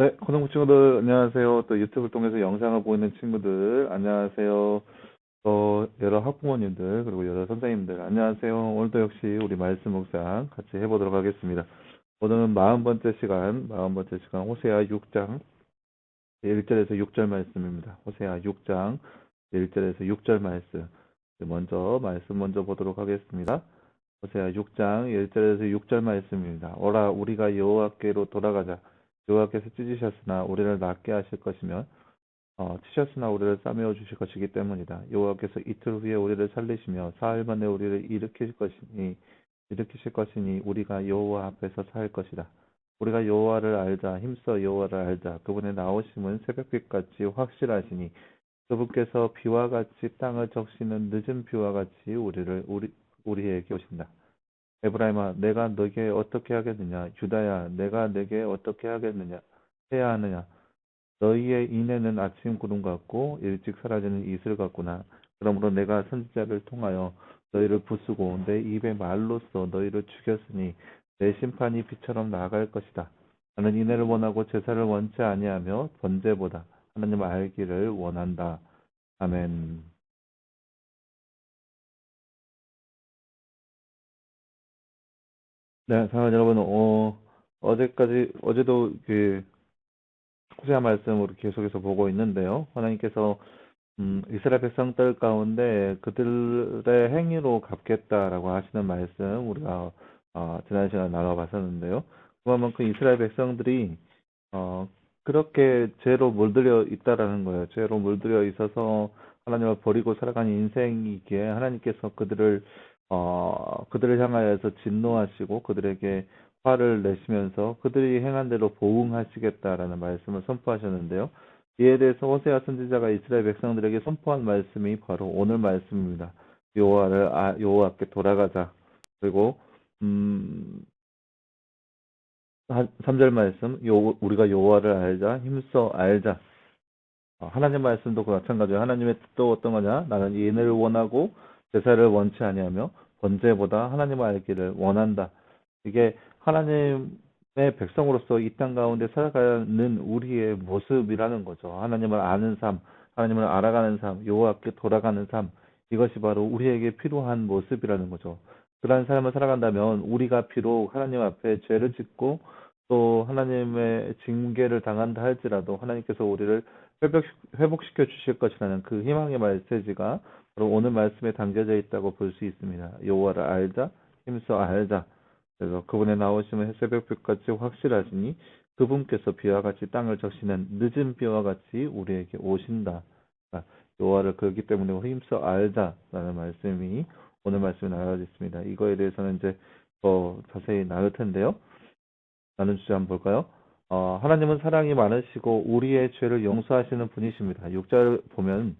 네, 고등부 친구들 안녕하세요. 또 유튜브를 통해서 영상을 보이는 친구들 안녕하세요. 또 여러 학부모님들 그리고 여러 선생님들 안녕하세요. 오늘도 역시 우리 말씀 묵상 같이 해보도록 하겠습니다. 오늘은 40번째 시간 호세아 6장 1절에서 6절 말씀입니다. 호세아 6장 1절에서 6절 말씀 먼저 보도록 하겠습니다. 호세아 6장 1절에서 6절 말씀입니다. 오라 우리가 여호와께로 돌아가자. 여호와께서 찢으셨으나 우리를 낫게 하실 것이며 치셨으나 우리를 싸매어 주실 것이기 때문이다. 여호와께서 이틀 후에 우리를 살리시며 사흘 만에 우리를 일으키실 것이니 우리가 여호와 앞에서 살 것이다. 우리가 여호와를 알자. 힘써 여호와를 알자. 그분의 나오심은 새벽빛같이 확실하시니 그분께서 비와 같이 땅을 적시는 늦은 비와 같이 우리에게 오신다. 에브라임아, 내가 너에게 어떻게 하겠느냐? 유다야, 내가 내게 어떻게 해야 하느냐? 너희의 인애는 아침 구름 같고 일찍 사라지는 이슬 같구나. 그러므로 내가 선지자를 통하여 너희를 부수고 내 입의 말로써 너희를 죽였으니 내 심판이 비처럼 나아갈 것이다. 나는 인애를 원하고 제사를 원치 아니하며 번제보다 하나님을 알기를 원한다. 아멘. 네, 사랑하는 여러분, 어제도 호세아 말씀으로 계속해서 보고 있는데요. 하나님께서 이스라엘 백성들 가운데 그들의 행위로 갚겠다라고 하시는 말씀 우리가 지난 시간에 나눠봤었는데요. 그만큼 이스라엘 백성들이 어, 그렇게 죄로 물들여 있다라는 거예요. 죄로 물들여 있어서 하나님을 버리고 살아가는 인생이기에 하나님께서 그들을 향하여서 진노하시고 그들에게 화를 내시면서 그들이 행한 대로 보응하시겠다라는 말씀을 선포하셨는데요. 이에 대해서 호세아 선지자가 이스라엘 백성들에게 선포한 말씀이 바로 오늘 말씀입니다. 여호와께 돌아가자. 그리고 음, 3절 말씀, 우리가 여호와를 알자, 힘써 알자. 하나님 말씀도 그 마찬가지예요. 하나님의 뜻도 어떤 거냐? 나는 인을 원하고 제사를 원치 아니하며 번제보다 하나님을 알기를 원한다. 이게 하나님의 백성으로서 이 땅 가운데 살아가는 우리의 모습이라는 거죠. 하나님을 아는 삶, 하나님을 알아가는 삶, 여호와께 돌아가는 삶. 이것이 바로 우리에게 필요한 모습이라는 거죠. 그러한 삶을 살아간다면 우리가 비록 하나님 앞에 죄를 짓고 또 하나님의 징계를 당한다 할지라도 하나님께서 우리를 회복시켜 주실 것이라는 그 희망의 메시지가 바로 오늘 말씀에 담겨져 있다고 볼 수 있습니다. 여호와를 알자, 힘써 알자. 그래서 그분의 나오심은 새벽빛같이 확실하시니 그분께서 비와 같이 땅을 적시는 늦은 비와 같이 우리에게 오신다. 여호와를 그렇기 때문에 힘써 알자라는 말씀이 오늘 말씀에 나와져 있습니다. 이거에 대해서는 이제 더 자세히 나눌 텐데요. 나눈 주제 한번 볼까요? 하나님은 사랑이 많으시고 우리의 죄를 용서하시는 분이십니다. 6절 보면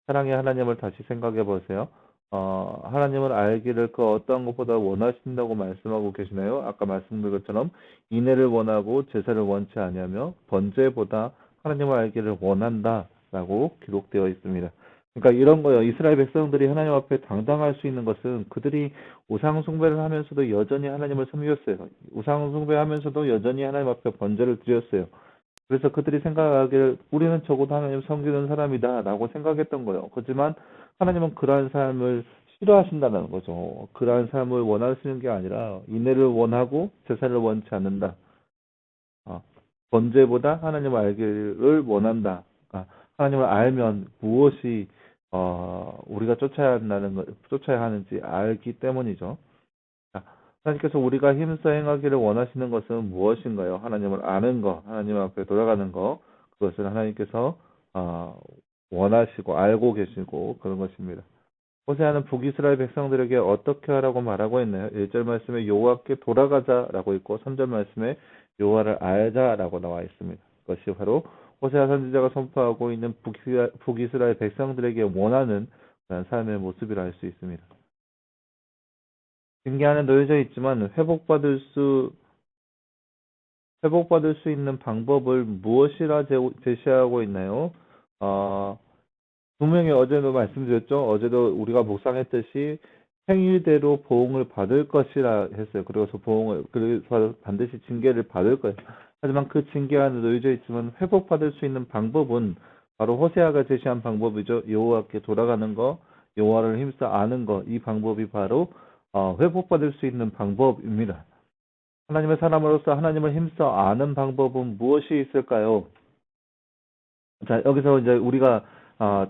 사랑의 하나님을 다시 생각해 보세요. 하나님을 알기를 그 어떤 것보다 원하신다고 말씀하고 계시나요? 아까 말씀드린 것처럼 인애를 원하고 제사를 원치 아니하며 번제보다 하나님을 알기를 원한다라고 기록되어 있습니다. 그러니까 이런 거요. 이스라엘 백성들이 하나님 앞에 당당할 수 있는 것은 그들이 우상 숭배를 하면서도 여전히 하나님을 섬겼어요. 우상 숭배하면서도 여전히 하나님 앞에 번제를 드렸어요. 그래서 그들이 생각하기를 우리는 적어도 하나님 섬기는 사람이다라고 생각했던 거예요. 하지만 하나님은 그러한 삶을 싫어하신다는 거죠. 그러한 삶을 원하시는 게 아니라 인애를 원하고 제사를 원치 않는다. 어, 번제보다 하나님을 알기를 원한다. 하나님을 알면 무엇이 우리가 쫓아야 하는지 알기 때문이죠. 하나님께서 우리가 힘써 행하기를 원하시는 것은 무엇인가요? 하나님을 아는 것, 하나님 앞에 돌아가는 것, 그것을 하나님께서 원하시고 알고 계시고 그런 것입니다. 호세아는 북이스라엘 백성들에게 어떻게 하라고 말하고 있나요? 1절 말씀에 여호와께 돌아가자라고 있고 3절 말씀에 여호와를 알자라고 나와 있습니다. 그것이 바로 호세아 선지자가 선포하고 있는 북이스라엘 백성들에게 원하는 그런 삶의 모습이라 할 수 있습니다. 징계 안에 놓여져 있지만 회복받을 수 있는 방법을 무엇이라 제시하고 있나요? 분명히 어제도 말씀드렸죠. 어제도 우리가 묵상했듯이 행위대로 보응을 받을 것이라 했어요. 그래서 반드시 징계를 받을 거예요. 하지만 그 징계 안에 놓여져 있지만 회복받을 수 있는 방법은 바로 호세아가 제시한 방법이죠. 여호와께 돌아가는 거, 여호와를 힘써 아는 거, 이 방법이 바로 회복받을 수 있는 방법입니다. 하나님의 사람으로서 하나님을 힘써 아는 방법은 무엇이 있을까요? 자, 여기서 이제 우리가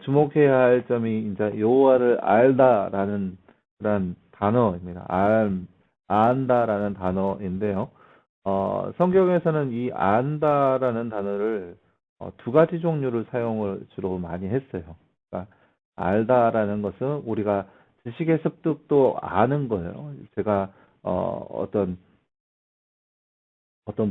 주목해야 할 점이 이제 여호와를 알다라는 그런 단어입니다. 안다라는 단어인데요. 성경에서는 이 안다라는 단어를 두 가지 종류를 사용을 주로 많이 했어요. 그러니까 알다라는 것은 우리가 지식의 습득도 아는 거예요. 제가 어떤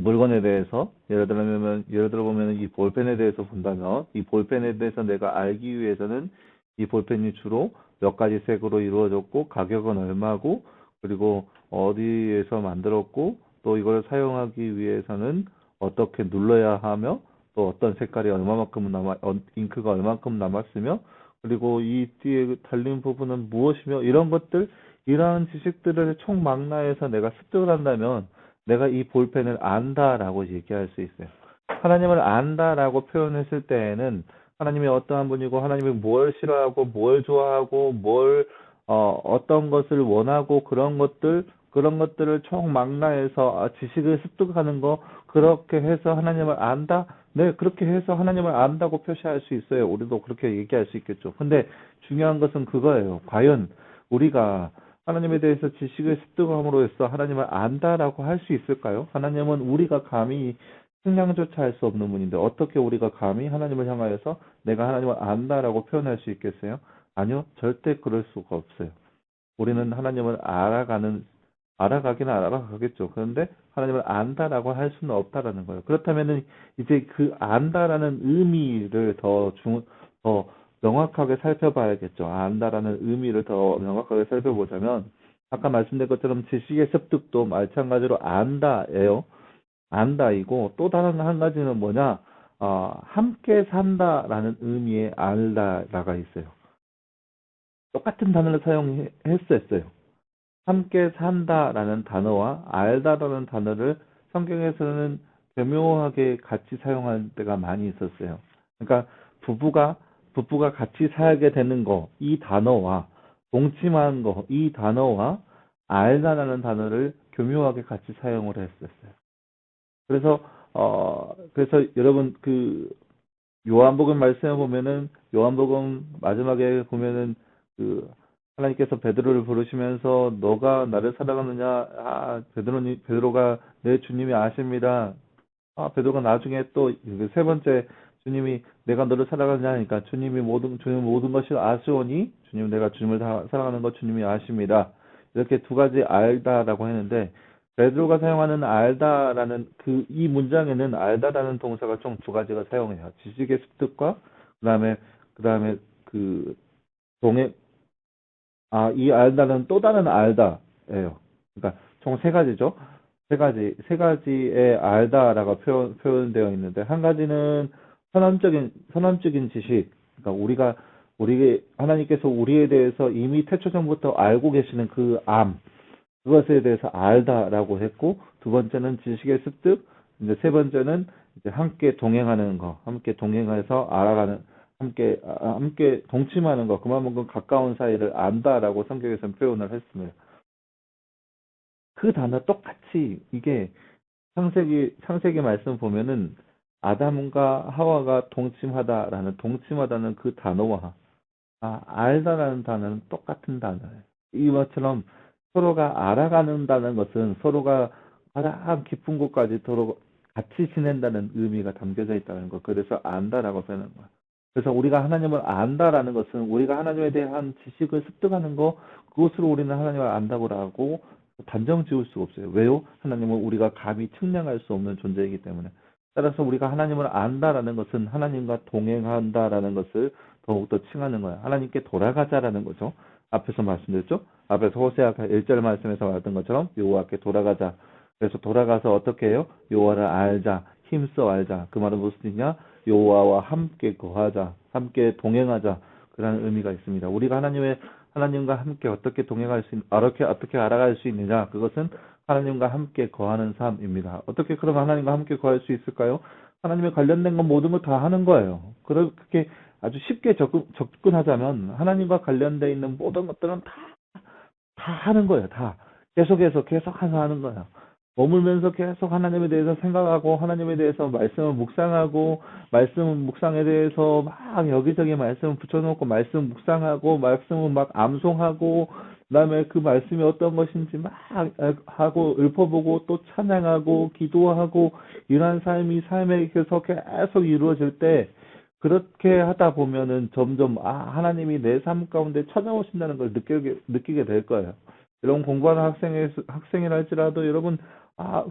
물건에 대해서 예를 들어 보면 이 볼펜에 대해서 본다면 이 볼펜에 대해서 내가 알기 위해서는 이 볼펜이 주로 몇 가지 색으로 이루어졌고 가격은 얼마고 그리고 어디에서 만들었고 또 이걸 사용하기 위해서는 어떻게 눌러야 하며 또 어떤 색깔이 얼마만큼 잉크가 얼마만큼 남았으며 그리고 이 뒤에 달린 부분은 무엇이며 이러한 지식들을 총망라해서 내가 습득을 한다면 내가 이 볼펜을 안다라고 얘기할 수 있어요. 하나님을 안다라고 표현했을 때에는 하나님이 어떠한 분이고 하나님이 뭘 싫어하고 뭘 좋아하고 어떤 것을 원하고 그런 것들을 총망라해서 지식을 습득하는 거 그렇게 해서 하나님을 안다? 네, 그렇게 해서 하나님을 안다고 표시할 수 있어요. 우리도 그렇게 얘기할 수 있겠죠. 근데 중요한 것은 그거예요. 과연 우리가 하나님에 대해서 지식을 습득함으로써 하나님을 안다라고 할 수 있을까요? 하나님은 우리가 감히 측량조차 할 수 없는 분인데 어떻게 우리가 감히 하나님을 향하여서 내가 하나님을 안다라고 표현할 수 있겠어요? 아니요, 절대 그럴 수가 없어요. 우리는 하나님을 알아가기는 알아가겠죠. 그런데 하나님을 안다라고 할 수는 없다라는 거예요. 그렇다면은 이제 그 안다라는 의미를 더 명확하게 살펴봐야겠죠. 안다라는 의미를 더 명확하게 살펴보자면 아까 말씀드린 것처럼 지식의 습득도 마찬가지로 안다예요. 안다이고 또 다른 한 가지는 뭐냐? 함께 산다라는 의미의 알다가 있어요. 똑같은 단어를 사용했었어요. 함께 산다라는 단어와 알다라는 단어를 성경에서는 교묘하게 같이 사용할 때가 많이 있었어요. 그러니까 부부가 같이 살게 되는 거, 이 단어와 동침하는 거, 이 단어와 알다라는 단어를 교묘하게 같이 사용을 했었어요. 그래서 여러분 요한복음 말씀에 보면은 요한복음 마지막에 보면은 그 하나님께서 베드로를 부르시면서 너가 나를 사랑하느냐? 베드로가 내 주님이 아십니다. 베드로가 나중에 또 세 번째 주님이 내가 너를 사랑하느냐 하니까 주님 모든 것을 아시오니 주님 내가 주님을 사랑하는 것 주님이 아십니다. 이렇게 두 가지 알다라고 했는데 베드로가 사용하는 알다라는 이 문장에는 알다라는 동사가 총 두 가지가 사용해요. 지식의 습득과 그다음에 그 동해 이 알다는 또 다른 알다예요. 그러니까 총 세 가지죠. 세 가지의 알다라고 표현되어 있는데 한 가지는 선언적인 지식. 그러니까 하나님께서 우리에 대해서 이미 태초 전부터 알고 계시는 그것에 대해서 알다라고 했고 두 번째는 지식의 습득, 이제 세 번째는 이제 함께 동행하는 거, 함께 동행해서 알아가는 함께 동침하는 것, 그만큼 가까운 사이를 안다라고 성경에서는 표현을 했습니다. 그 단어 똑같이 이게 창세기 말씀 보면은 아담과 하와가 동침하다는 그 단어와 알다라는 단어는 똑같은 단어예요. 이것처럼 서로가 알아가는다는 것은 서로가 가장 깊은 곳까지 서로 같이 지낸다는 의미가 담겨져 있다는 것. 그래서 안다라고 표현하는 거야. 그래서 우리가 하나님을 안다라는 것은 우리가 하나님에 대한 지식을 습득하는 거, 그것으로 우리는 하나님을 안다고 하고 단정 지을 수가 없어요. 왜요? 하나님은 우리가 감히 측량할 수 없는 존재이기 때문에. 따라서 우리가 하나님을 안다라는 것은 하나님과 동행한다라는 것을 더욱더 칭하는 거야. 하나님께 돌아가자라는 거죠. 앞에서 말씀드렸죠? 앞에서 호세아 1절 말씀에서 말했던 것처럼 여호와께 돌아가자. 그래서 돌아가서 어떻게 해요? 여호와를 알자. 힘써 알자. 그 말은 무슨 뜻이냐? 여호와와 함께 거하자. 함께 동행하자. 그런 의미가 있습니다. 우리가 하나님과 함께 어떻게 동행할 수 어떻게 알아갈 수 있느냐? 그것은 하나님과 함께 거하는 삶입니다. 어떻게 그럼 하나님과 함께 거할 수 있을까요? 하나님에 관련된 건 모든 걸 다 하는 거예요. 그렇게 아주 쉽게 접근하자면 하나님과 관련되어 있는 모든 것들은 다 하는 거예요. 다. 계속해서 계속해서 하는 거예요. 머물면서 계속 하나님에 대해서 생각하고 하나님에 대해서 말씀을 묵상하고 말씀 묵상에 대해서 막 여기저기 말씀을 붙여놓고 말씀 묵상하고 말씀을 막 암송하고 그다음에 그 말씀이 어떤 것인지 막 하고 읊어보고 또 찬양하고 기도하고 이러한 삶이 삶에서 계속 이루어질 때 그렇게 하다 보면은 점점 하나님이 내 삶 가운데 찾아오신다는 걸 느끼게 될 거예요. 이런 공부하는 학생이라 할지라도 여러분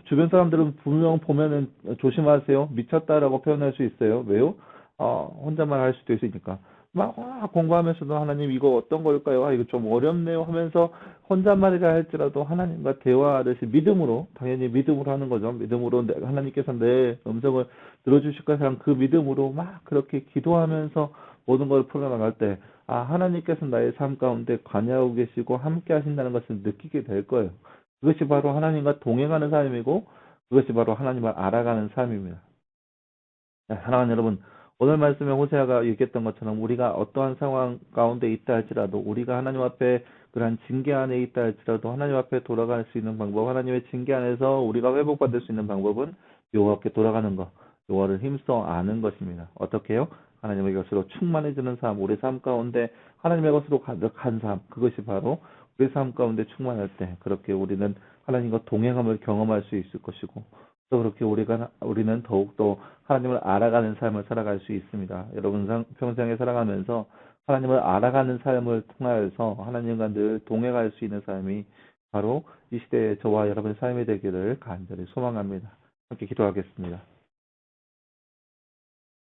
주변 사람들은 분명 보면은 조심하세요. 미쳤다라고 표현할 수 있어요. 왜요? 혼자만 할 수도 있으니까. 막 공부하면서도 하나님 이거 어떤 걸까요? 이거 좀 어렵네요 하면서 혼자만이라 할지라도 하나님과 대화하듯이 믿음으로 당연히 믿음으로 하는 거죠. 믿음으로 하나님께서 내 음성을 들어주실 것이란 그 믿음으로 막 그렇게 기도하면서 모든 걸 풀어나갈 때 하나님께서 나의 삶 가운데 관여하고 계시고 함께 하신다는 것을 느끼게 될 거예요. 그것이 바로 하나님과 동행하는 삶이고 그것이 바로 하나님을 알아가는 삶입니다. 사랑하는 여러분, 오늘 말씀에 호세아가 얘기했던 것처럼 우리가 어떠한 상황 가운데 있다 할지라도 우리가 하나님 앞에 그러한 징계 안에 있다 할지라도 하나님 앞에 돌아갈 수 있는 방법, 하나님의 징계 안에서 우리가 회복받을 수 있는 방법은 여호와께 돌아가는 것, 여호와를 힘써 아는 것입니다. 어떻게 해요? 하나님의 것으로 충만해지는 삶, 우리 삶 가운데 하나님의 것으로 가득한 삶, 그것이 바로 우리 삶 가운데 충만할 때 그렇게 우리는 하나님과 동행함을 경험할 수 있을 것이고 또 그렇게 우리는 더욱더 하나님을 알아가는 삶을 살아갈 수 있습니다. 여러분 평생에 살아가면서 하나님을 알아가는 삶을 통하여서 하나님과 늘 동행할 수 있는 삶이 바로 이 시대의 저와 여러분의 삶이 되기를 간절히 소망합니다. 함께 기도하겠습니다.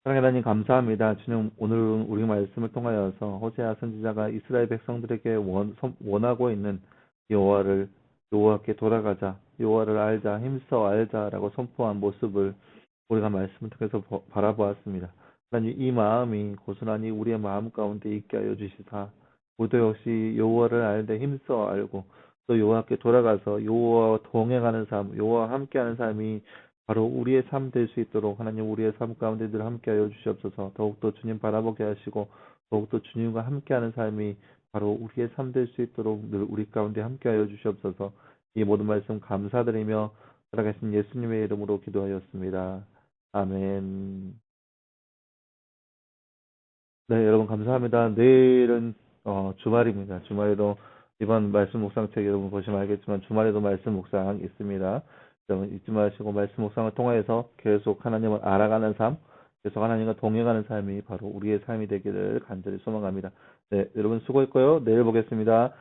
사랑의 하나님 감사합니다. 주님 오늘 우리 말씀을 통하여서 호세아 선지자가 이스라엘 백성들에게 원하고 있는 여호와께 돌아가자, 여호와를 알자, 힘써 알자라고 선포한 모습을 우리가 말씀을 통해서 바라보았습니다. 하나님 이 마음이 고스란히 우리의 마음 가운데 있게 하여 주시사 우리도 역시 여호와를 알되 힘써 알고 또 여호와께 돌아가서 여호와와 동행하는 삶, 여호와와 함께하는 삶이 바로 우리의 삶 될 수 있도록 하나님 우리의 삶 가운데 늘 함께하여 주시옵소서. 더욱더 주님 바라보게 하시고 더욱더 주님과 함께하는 삶이 바로 우리의 삶 될 수 있도록 늘 우리 가운데 함께하여 주시옵소서. 이 모든 말씀 감사드리며 살아계신 예수님의 이름으로 기도하였습니다. 아멘. 네, 여러분 감사합니다. 내일은 주말입니다. 주말에도 이번 말씀 묵상책 여러분 보시면 알겠지만 주말에도 말씀 묵상 있습니다. 여러분 잊지 마시고 말씀 묵상을 통해서 계속 하나님을 알아가는 삶, 계속 하나님과 동행하는 삶이 바로 우리의 삶이 되기를 간절히 소망합니다. 네, 여러분 수고했고요. 내일 보겠습니다.